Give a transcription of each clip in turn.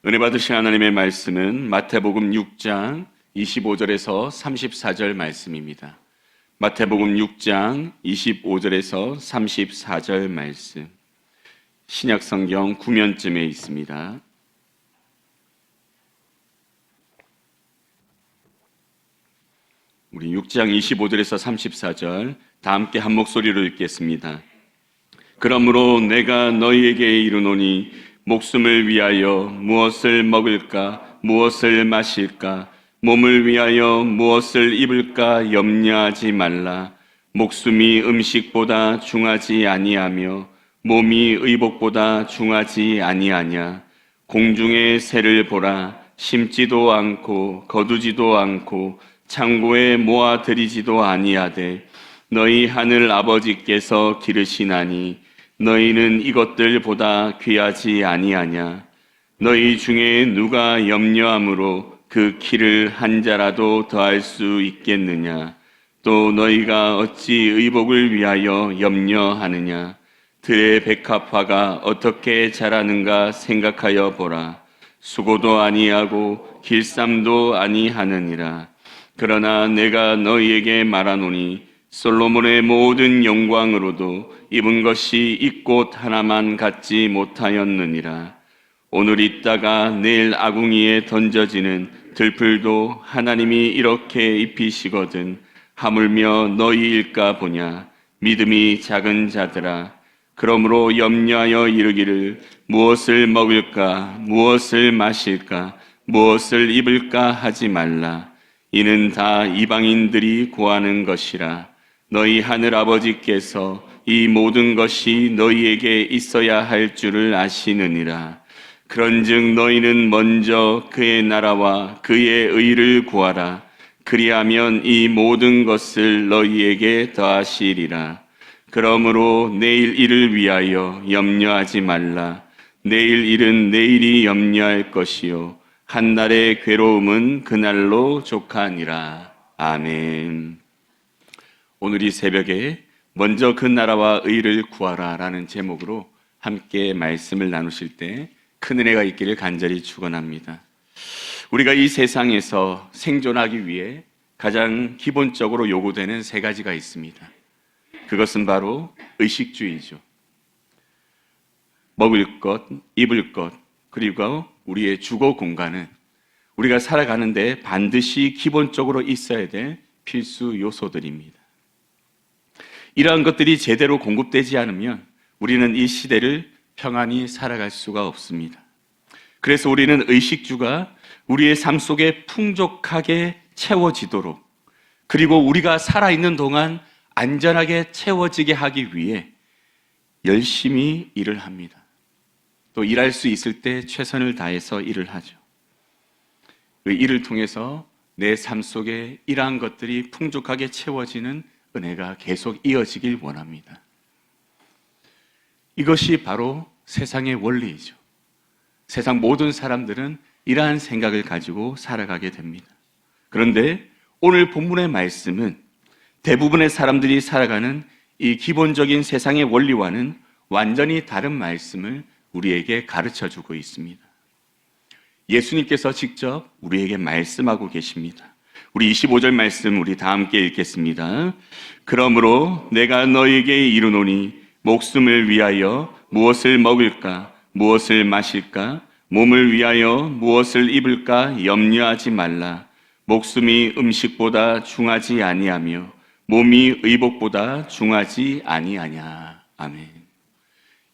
은혜 받으신 하나님의 말씀은 마태복음 6장 25절에서 34절 말씀입니다. 마태복음 6장 25절에서 34절 말씀, 신약성경 9면쯤에 있습니다. 우리 6장 25절에서 34절 다 함께 한 목소리로 읽겠습니다. 그러므로 내가 너희에게 이르노니 목숨을 위하여 무엇을 먹을까, 무엇을 마실까, 몸을 위하여 무엇을 입을까 염려하지 말라. 목숨이 음식보다 중하지 아니하며 몸이 의복보다 중하지 아니하냐. 공중의 새를 보라. 심지도 않고 거두지도 않고 창고에 모아들이지도 아니하되 너희 하늘 아버지께서 기르시나니 너희는 이것들보다 귀하지 아니하냐. 너희 중에 누가 염려함으로 그 키를 한 자라도 더할 수 있겠느냐. 또 너희가 어찌 의복을 위하여 염려하느냐. 들의 백합화가 어떻게 자라는가 생각하여 보라. 수고도 아니하고 길쌈도 아니하느니라. 그러나 내가 너희에게 말하노니 솔로몬의 모든 영광으로도 입은 것이 이 꽃 하나만 갖지 못하였느니라. 오늘 있다가 내일 아궁이에 던져지는 들풀도 하나님이 이렇게 입히시거든 하물며 너희일까 보냐. 믿음이 작은 자들아, 그러므로 염려하여 이르기를 무엇을 먹을까, 무엇을 마실까, 무엇을 입을까 하지 말라. 이는 다 이방인들이 구하는 것이라. 너희 하늘 아버지께서 이 모든 것이 너희에게 있어야 할 줄을 아시느니라. 그런즉 너희는 먼저 그의 나라와 그의 의를 구하라. 그리하면 이 모든 것을 너희에게 더하시리라. 그러므로 내일 일을 위하여 염려하지 말라. 내일 일은 내일이 염려할 것이요 한 날의 괴로움은 그날로 족하니라. 아멘. 오늘 이 새벽에 먼저 그 나라와 의를 구하라 라는 제목으로 함께 말씀을 나누실 때 큰 은혜가 있기를 간절히 축원합니다. 우리가 이 세상에서 생존하기 위해 가장 기본적으로 요구되는 세 가지가 있습니다. 그것은 바로 의식주의죠. 먹을 것, 입을 것, 그리고 우리의 주거 공간은 우리가 살아가는데 반드시 기본적으로 있어야 될 필수 요소들입니다. 이러한 것들이 제대로 공급되지 않으면 우리는 이 시대를 평안히 살아갈 수가 없습니다. 그래서 우리는 의식주가 우리의 삶 속에 풍족하게 채워지도록, 그리고 우리가 살아있는 동안 안전하게 채워지게 하기 위해 열심히 일을 합니다. 또 일할 수 있을 때 최선을 다해서 일을 하죠. 그 일을 통해서 내 삶 속에 이러한 것들이 풍족하게 채워지는 은혜가 계속 이어지길 원합니다. 이것이 바로 세상의 원리이죠. 세상 모든 사람들은 이러한 생각을 가지고 살아가게 됩니다. 그런데 오늘 본문의 말씀은 대부분의 사람들이 살아가는 이 기본적인 세상의 원리와는 완전히 다른 말씀을 우리에게 가르쳐주고 있습니다. 예수님께서 직접 우리에게 말씀하고 계십니다. 우리 25절 말씀 우리 다 함께 읽겠습니다. 그러므로 내가 너희에게 이르노니 목숨을 위하여 무엇을 먹을까, 무엇을 마실까, 몸을 위하여 무엇을 입을까 염려하지 말라. 목숨이 음식보다 중하지 아니하며 몸이 의복보다 중하지 아니하냐. 아멘.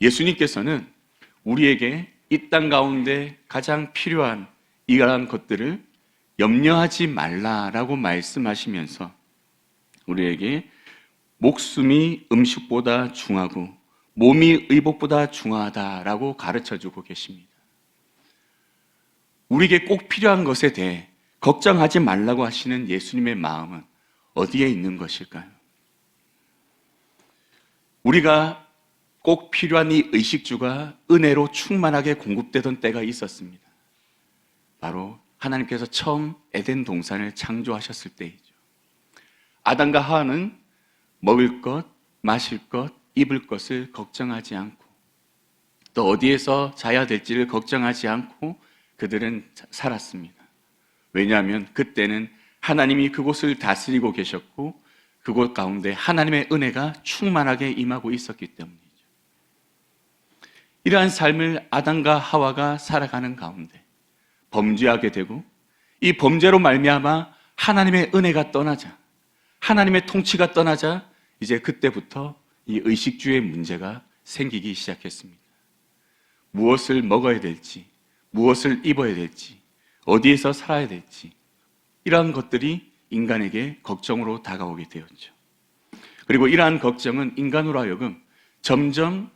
예수님께서는 우리에게 이 땅 가운데 가장 필요한 이러한 것들을 염려하지 말라라고 말씀하시면서 우리에게 목숨이 음식보다 중하고 몸이 의복보다 중하다라고 가르쳐주고 계십니다. 우리에게 꼭 필요한 것에 대해 걱정하지 말라고 하시는 예수님의 마음은 어디에 있는 것일까요? 우리가 꼭 필요한 이 의식주가 은혜로 충만하게 공급되던 때가 있었습니다. 바로 하나님께서 처음 에덴 동산을 창조하셨을 때이죠. 아담과 하와는 먹을 것, 마실 것, 입을 것을 걱정하지 않고 또 어디에서 자야 될지를 걱정하지 않고 그들은 살았습니다. 왜냐하면 그때는 하나님이 그곳을 다스리고 계셨고 그곳 가운데 하나님의 은혜가 충만하게 임하고 있었기 때문이죠. 이러한 삶을 아담과 하와가 살아가는 가운데 범죄하게 되고 이 범죄로 말미암아 하나님의 은혜가 떠나자, 하나님의 통치가 떠나자 이제 그때부터 이 의식주의 문제가 생기기 시작했습니다. 무엇을 먹어야 될지, 무엇을 입어야 될지, 어디에서 살아야 될지 이러한 것들이 인간에게 걱정으로 다가오게 되었죠. 그리고 이러한 걱정은 인간으로 하여금 점점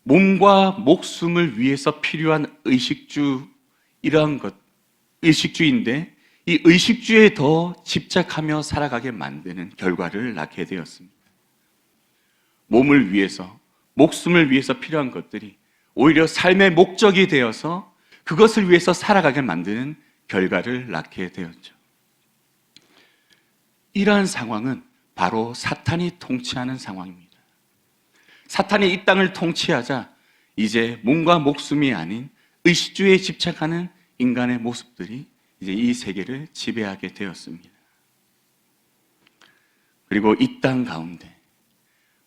몸과 목숨을 위해서 필요한 의식주인데 이 의식주에 더 집착하며 살아가게 만드는 결과를 낳게 되었습니다. 몸을 위해서, 목숨을 위해서 필요한 것들이 오히려 삶의 목적이 되어서 그것을 위해서 살아가게 만드는 결과를 낳게 되었죠. 이러한 상황은 바로 사탄이 통치하는 상황입니다. 사탄이 이 땅을 통치하자 이제 몸과 목숨이 아닌 의식주에 집착하는 인간의 모습들이 이제 이 세계를 지배하게 되었습니다. 그리고 이 땅 가운데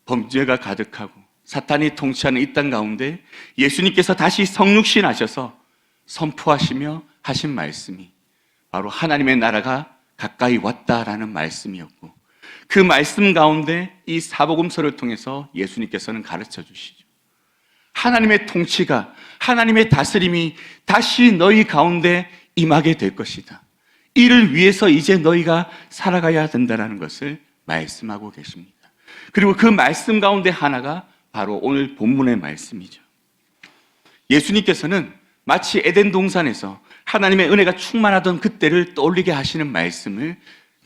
범죄가 가득하고 사탄이 통치하는 이 땅 가운데 예수님께서 다시 성육신하셔서 선포하시며 하신 말씀이 바로 하나님의 나라가 가까이 왔다라는 말씀이었고 그 말씀 가운데 이 사복음서를 통해서 예수님께서는 가르쳐 주시죠. 하나님의 통치가, 하나님의 다스림이 다시 너희 가운데 임하게 될 것이다. 이를 위해서 이제 너희가 살아가야 된다는 것을 말씀하고 계십니다. 그리고 그 말씀 가운데 하나가 바로 오늘 본문의 말씀이죠. 예수님께서는 마치 에덴 동산에서 하나님의 은혜가 충만하던 그때를 떠올리게 하시는 말씀을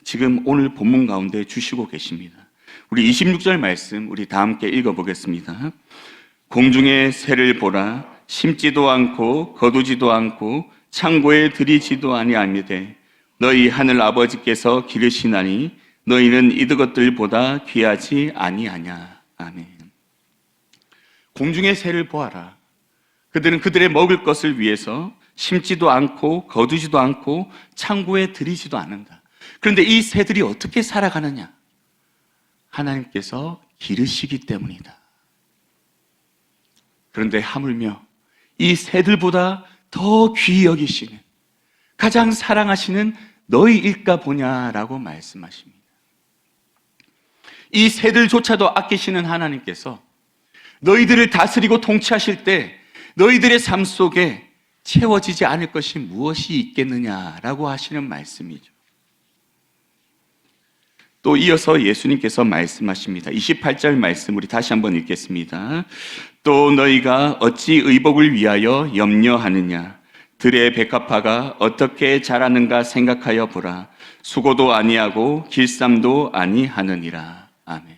지금 오늘 본문 가운데 주시고 계십니다. 우리 26절 말씀 우리 다 함께 읽어보겠습니다. 공중의 새를 보라, 심지도 않고 거두지도 않고 창고에 들이지도 아니하니되 너희 하늘 아버지께서 기르시나니 너희는 이것들보다 귀하지 아니하냐. 아멘. 공중의 새를 보아라. 그들은 그들의 먹을 것을 위해서 심지도 않고 거두지도 않고 창고에 들이지도 않는다. 그런데 이 새들이 어떻게 살아가느냐? 하나님께서 기르시기 때문이다. 그런데 하물며 이 새들보다 더 귀히 여기시는, 가장 사랑하시는 너희일까 보냐라고 말씀하십니다. 이 새들조차도 아끼시는 하나님께서 너희들을 다스리고 통치하실 때 너희들의 삶 속에 채워지지 않을 것이 무엇이 있겠느냐라고 하시는 말씀이죠. 또 이어서 예수님께서 말씀하십니다. 28절 말씀 우리 다시 한번 읽겠습니다. 또 너희가 어찌 의복을 위하여 염려하느냐? 들의 백합화가 어떻게 자라는가 생각하여 보라. 수고도 아니하고 길쌈도 아니하느니라. 아멘.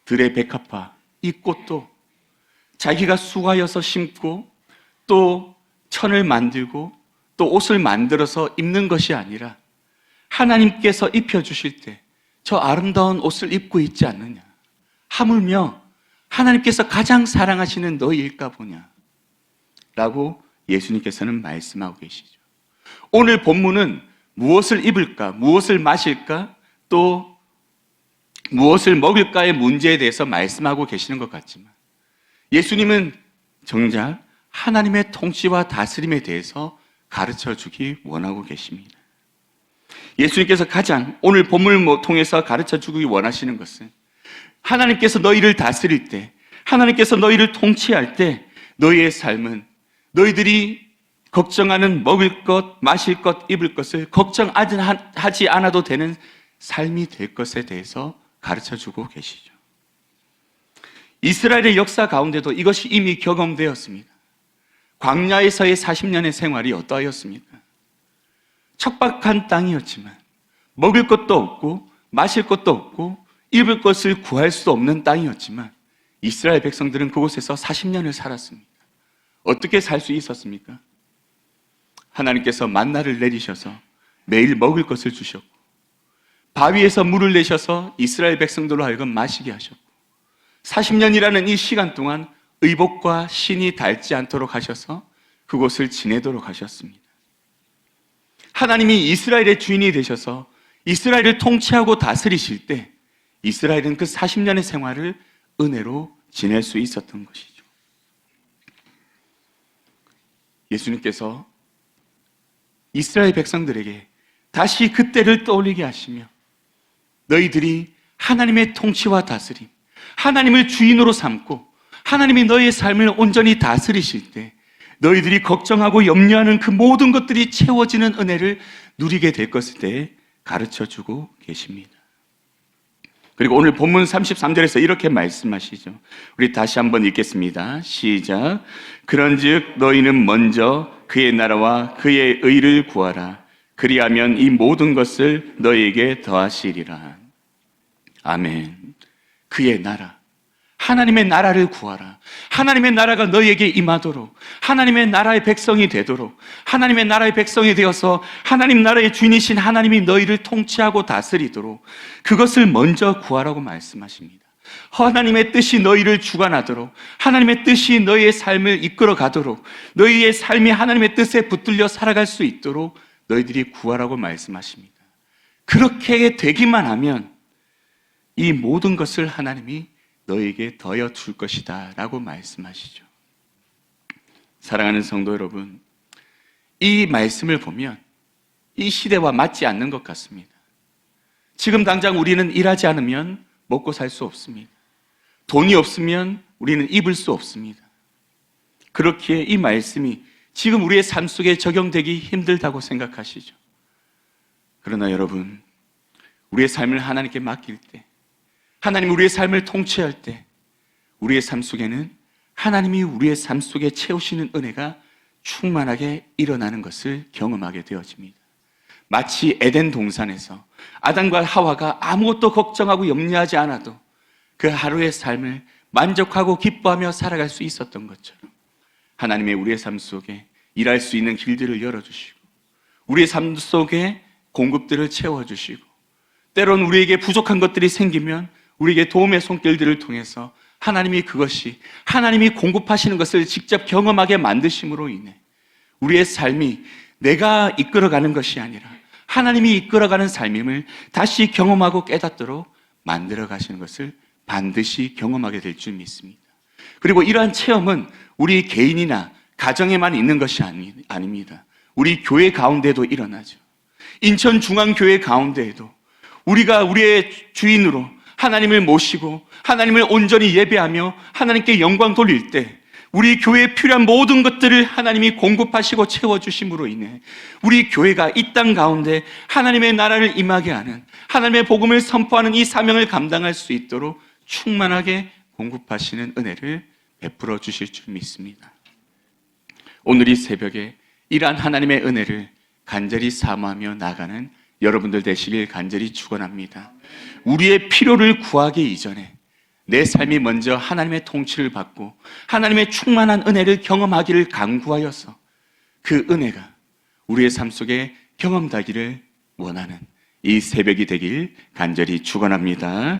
들의 백합화, 이 꽃도 자기가 수고하여서 심고 또 천을 만들고 또 옷을 만들어서 입는 것이 아니라 하나님께서 입혀주실 때 저 아름다운 옷을 입고 있지 않느냐. 하물며 하나님께서 가장 사랑하시는 너희일까 보냐 라고 예수님께서는 말씀하고 계시죠. 오늘 본문은 무엇을 입을까, 무엇을 마실까, 또 무엇을 먹을까의 문제에 대해서 말씀하고 계시는 것 같지만 예수님은 정작 하나님의 통치와 다스림에 대해서 가르쳐 주기 원하고 계십니다. 예수님께서 가장 오늘 본문을 통해서 가르쳐 주기 원하시는 것은 하나님께서 너희를 다스릴 때, 하나님께서 너희를 통치할 때 너희의 삶은 너희들이 걱정하는 먹을 것, 마실 것, 입을 것을 걱정하지 않아도 되는 삶이 될 것에 대해서 가르쳐 주고 계시죠. 이스라엘의 역사 가운데도 이것이 이미 경험되었습니다. 광야에서의 40년의 생활이 어떠하였습니까? 척박한 땅이었지만 먹을 것도 없고 마실 것도 없고 입을 것을 구할 수 없는 땅이었지만 이스라엘 백성들은 그곳에서 40년을 살았습니다. 어떻게 살 수 있었습니까? 하나님께서 만나를 내리셔서 매일 먹을 것을 주셨고 바위에서 물을 내셔서 이스라엘 백성들로 하여금 마시게 하셨고 40년이라는 이 시간 동안 의복과 신이 닳지 않도록 하셔서 그곳을 지내도록 하셨습니다. 하나님이 이스라엘의 주인이 되셔서 이스라엘을 통치하고 다스리실 때 이스라엘은 그 40년의 생활을 은혜로 지낼 수 있었던 것이죠. 예수님께서 이스라엘 백성들에게 다시 그때를 떠올리게 하시며 너희들이 하나님의 통치와 다스림, 하나님을 주인으로 삼고 하나님이 너희의 삶을 온전히 다스리실 때 너희들이 걱정하고 염려하는 그 모든 것들이 채워지는 은혜를 누리게 될 것에 대해 가르쳐주고 계십니다. 그리고 오늘 본문 33절에서 이렇게 말씀하시죠. 우리 다시 한번 읽겠습니다. 시작. 그런즉 너희는 먼저 그의 나라와 그의 의를 구하라. 그리하면 이 모든 것을 너희에게 더하시리라. 아멘. 그의 나라, 하나님의 나라를 구하라. 하나님의 나라가 너희에게 임하도록, 하나님의 나라의 백성이 되도록, 하나님의 나라의 백성이 되어서 하나님 나라의 주인이신 하나님이 너희를 통치하고 다스리도록 그것을 먼저 구하라고 말씀하십니다. 하나님의 뜻이 너희를 주관하도록, 하나님의 뜻이 너희의 삶을 이끌어 가도록, 너희의 삶이 하나님의 뜻에 붙들려 살아갈 수 있도록 너희들이 구하라고 말씀하십니다. 그렇게 되기만 하면 이 모든 것을 하나님이 너에게 더여 줄 것이다 라고 말씀하시죠. 사랑하는 성도 여러분, 이 말씀을 보면 이 시대와 맞지 않는 것 같습니다. 지금 당장 우리는 일하지 않으면 먹고 살 수 없습니다. 돈이 없으면 우리는 입을 수 없습니다. 그렇기에 이 말씀이 지금 우리의 삶 속에 적용되기 힘들다고 생각하시죠. 그러나 여러분, 우리의 삶을 하나님께 맡길 때, 하나님이 우리의 삶을 통치할 때 우리의 삶 속에는 하나님이 우리의 삶 속에 채우시는 은혜가 충만하게 일어나는 것을 경험하게 되어집니다. 마치 에덴 동산에서 아담과 하와가 아무것도 걱정하고 염려하지 않아도 그 하루의 삶을 만족하고 기뻐하며 살아갈 수 있었던 것처럼 하나님의 우리의 삶 속에 일할 수 있는 길들을 열어주시고 우리의 삶 속에 공급들을 채워주시고 때론 우리에게 부족한 것들이 생기면 우리에게 도움의 손길들을 통해서 하나님이 그것이 하나님이 공급하시는 것을 직접 경험하게 만드심으로 인해 우리의 삶이 내가 이끌어가는 것이 아니라 하나님이 이끌어가는 삶임을 다시 경험하고 깨닫도록 만들어 가시는 것을 반드시 경험하게 될 줄 믿습니다. 그리고 이러한 체험은 우리 개인이나 가정에만 있는 것이 아닙니다. 우리 교회 가운데도 일어나죠. 인천중앙교회 가운데에도 우리가 우리의 주인으로 하나님을 모시고 하나님을 온전히 예배하며 하나님께 영광 돌릴 때 우리 교회에 필요한 모든 것들을 하나님이 공급하시고 채워주심으로 인해 우리 교회가 이 땅 가운데 하나님의 나라를 임하게 하는 하나님의 복음을 선포하는 이 사명을 감당할 수 있도록 충만하게 공급하시는 은혜를 베풀어 주실 줄 믿습니다. 오늘 이 새벽에 이러한 하나님의 은혜를 간절히 사모하며 나가는 여러분들 되시길 간절히 축원합니다. 우리의 필요를 구하기 이전에 내 삶이 먼저 하나님의 통치를 받고 하나님의 충만한 은혜를 경험하기를 간구하여서 그 은혜가 우리의 삶 속에 경험되기를 원하는 이 새벽이 되길 간절히 축원합니다.